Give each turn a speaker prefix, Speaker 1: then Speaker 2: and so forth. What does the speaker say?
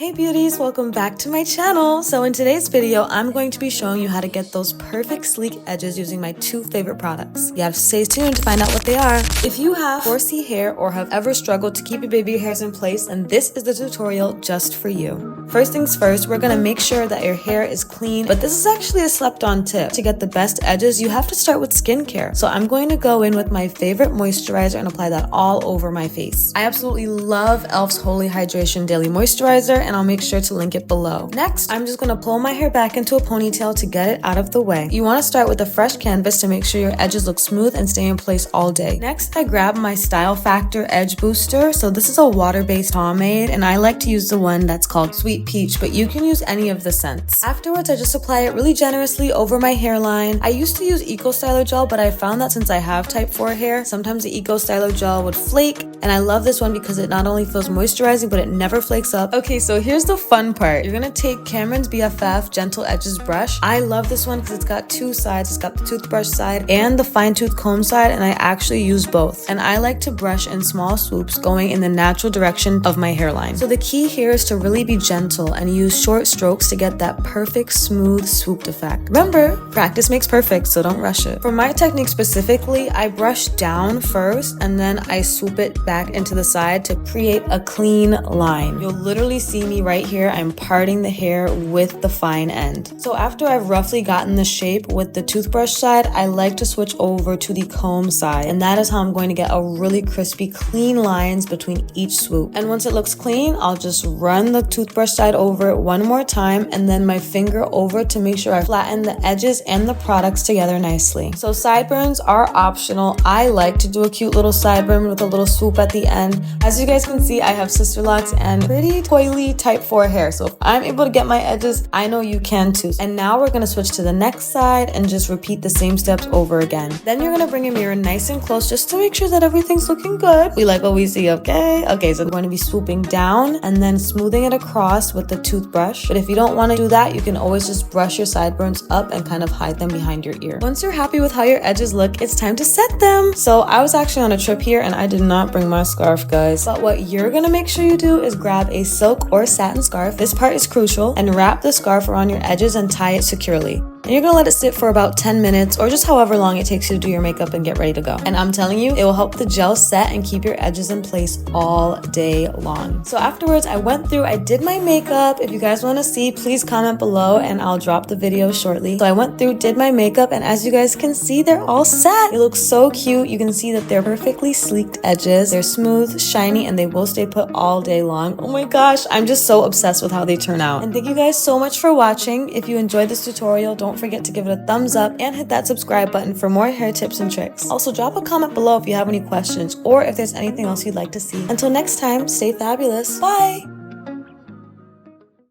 Speaker 1: Hey beauties, welcome back to my channel. So in today's video, I'm going to be showing you how to get those perfect sleek edges using my two favorite products. You have to stay tuned to find out what they are. If you have 4C hair or have ever struggled to keep your baby hairs in place, then this is the tutorial just for you. First things first, we're gonna make sure that your hair is clean, but this is actually a slept-on tip. To get the best edges, you have to start with skincare. So I'm going to go in with my favorite moisturizer and apply that all over my face. I absolutely love e.l.f.'s Holy Hydration Daily Moisturizer, and I'll make sure to link it below. Next, I'm just gonna pull my hair back into a ponytail to get it out of the way. You wanna start with a fresh canvas to make sure your edges look smooth and stay in place all day. Next, I grab my Style Factor Edge Booster. So this is a water-based pomade, and I like to use the one that's called Sweet Peach, but you can use any of the scents. Afterwards, I just apply it really generously over my hairline. I used to use Eco Styler Gel, but I found that since I have type 4 hair, sometimes the Eco Styler Gel would flake, and I love this one because it not only feels moisturizing, but it never flakes up. Okay, so here's the fun part. You're gonna take Cameron's BFF Gentle Edges brush. I love this one because it's got two sides. It's got the toothbrush side and the fine tooth comb side, and I actually use both. And I like to brush in small swoops going in the natural direction of my hairline. So the key here is to really be gentle and use short strokes to get that perfect smooth swooped effect. Remember, practice makes perfect, so don't rush it. For my technique specifically, I brush down first and then I swoop it back into the side to create a clean line. You'll literally see me right here. I'm parting the hair with the fine end. So after I've roughly gotten the shape with the toothbrush side, I like to switch over to the comb side, and that is how I'm going to get a really crispy, clean lines between each swoop. And once it looks clean, I'll just run the toothbrush side over it one more time and then my finger over to make sure I flatten the edges and the products together nicely. So sideburns are optional. I like to do a cute little sideburn with a little swoop at the end. As you guys can see, I have Sisterlocks and pretty coily type 4 hair. So if I'm able to get my edges, I know you can too. And now we're gonna switch to the next side and just repeat the same steps over again. Then you're gonna bring your mirror nice and close just to make sure that everything's looking good. We like what we see, okay? Okay, so we're going to be swooping down and then smoothing it across with the toothbrush. But if you don't want to do that, you can always just brush your sideburns up and kind of hide them behind your ear. Once you're happy with how your edges look, it's time to set them. So I was actually on a trip here and I did not bring my scarf, guys. But what you're gonna make sure you do is grab a silk or satin scarf. This part is crucial, and wrap the scarf around your edges and tie it securely. And you're gonna let it sit for about 10 minutes or just however long it takes you to do your makeup and get ready to go. And I'm telling you, it will help the gel set and keep your edges in place all day long. So afterwards, I did my makeup. If you guys wanna see, please comment below and I'll drop the video shortly. So I went through, did my makeup, and as you guys can see, they're all set. It looks so cute. You can see that they're perfectly sleeked edges. They're smooth, shiny, and they will stay put all day long. Oh my gosh, I'm just so obsessed with how they turn out. And thank you guys so much for watching. If you enjoyed this tutorial, don't forget to give it a thumbs up and hit that subscribe button for more hair tips and tricks. Also, drop a comment below if you have any questions or if there's anything else you'd like to see. Until next time, stay fabulous. Bye!